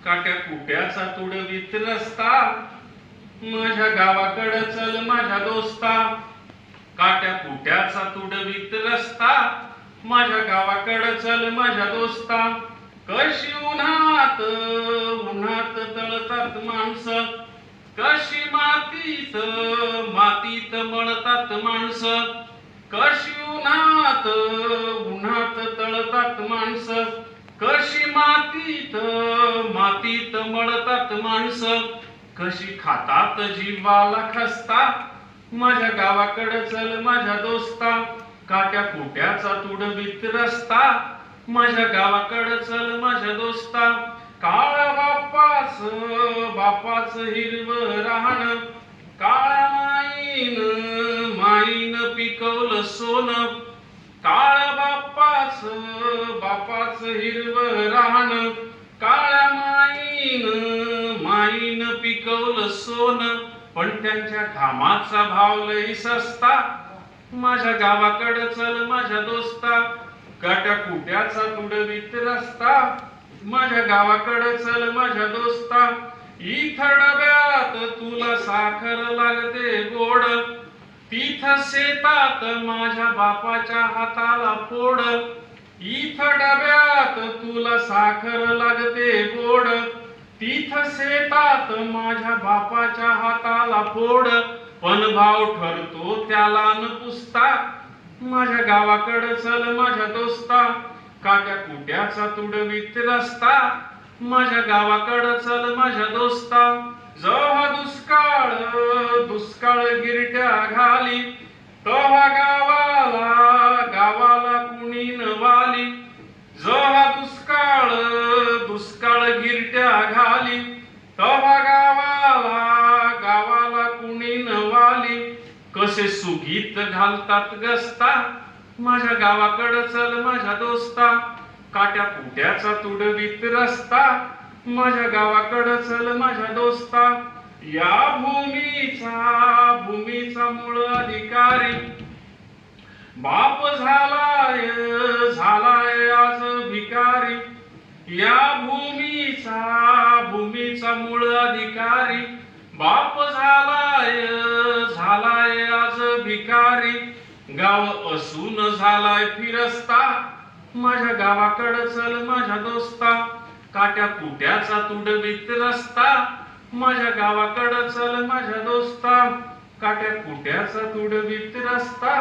काट्या कुट्याचा तुडवीत रस्ता माझ्या गावाकडं चल माझ्या दोस्ता. काट्या कुट्याचा तुडवीत रस्ता माझ्या गावाकडं चल माझ्या दोस्ता. कशी उन्हात उन्हात तळतात माणसं, कशी मातीत मातीत मळतात माणसं. कशी उन्हात उन्हात तळतात माणसं, कशी मातीत मातीत मळतात माणसं. कशी खातात जीवाला खस्ता माझ्या गावाकडं चल माझ्या दोस्ता. काट्या कुट्याचा तुडवीत रस्ता माझ्या गावाकडं चल माझ्या दोस्ता. काळा बापाच हिरवं राहणं, काळ्या माईन पिकवलं सोनं. काळ्या बापाच हिरवं राहणं, काळ्या माईन पिकवलं सोनं. पण त्यांच्या घामाचा भाव लई सस्ता माझ्या गावाकडं चल माझ्या दोस्ता. काट्या कुट्याचा तुडवीत रस्ता माझ्या गावाकडं चल माझ्या दोस्ता. इथं डब्यात तुला साखर लागते गोड, तिथं शेतात माझ्या बापाच्या हाताला फोड. इथं डब्यात तुला साखर लागते गोड, तिथं शेतात माझ्या बापाच्या हाताला फोड. पण भाव ठरतो त्याला न पुसता माझ्या गावाकडं चल माझ्या दोस्ता. काट्या कुट्याचा तुडवीत रस्ता माझ्या गावाकडं चल माझ्या दोस्ता. जेव्हा दुष्काळ गिरट्या घाली, तेव्हा गावाला कुणी न वाली. जेव्हा दुष्काळ गिरट्या घाली, तेव्हा गावाला कुणी न वाली. कसे सुगीत घालतात गस्ता माझ्या गावाकडं चल माझ्या दोस्ता. काट्या कुट्याचा तुडवीत रस्ता माझ्या गावाकडं चल माझ्या दोस्ता. या भूमीचा मूळ अधिकारी बाप झालाय आज भिकारी. या भूमीचा मूळ अधिकारी बाप झालाय आज भिकारी. गाव असून झालाय फिरस्ता माझ्या गावाकडं चल माझ्या दोस्ता. काट्या कुट्याचा तुडवीत रस्ता माझ्या गावाकडं चल माझ्या दोस्ता. काट्या कुट्याचा तुडवीत रस्ता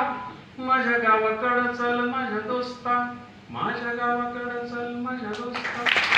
माझ्या गावाकडं चल माझ्या दोस्ता. माझ्या गावाकडं चल माझ्या दोस्ता.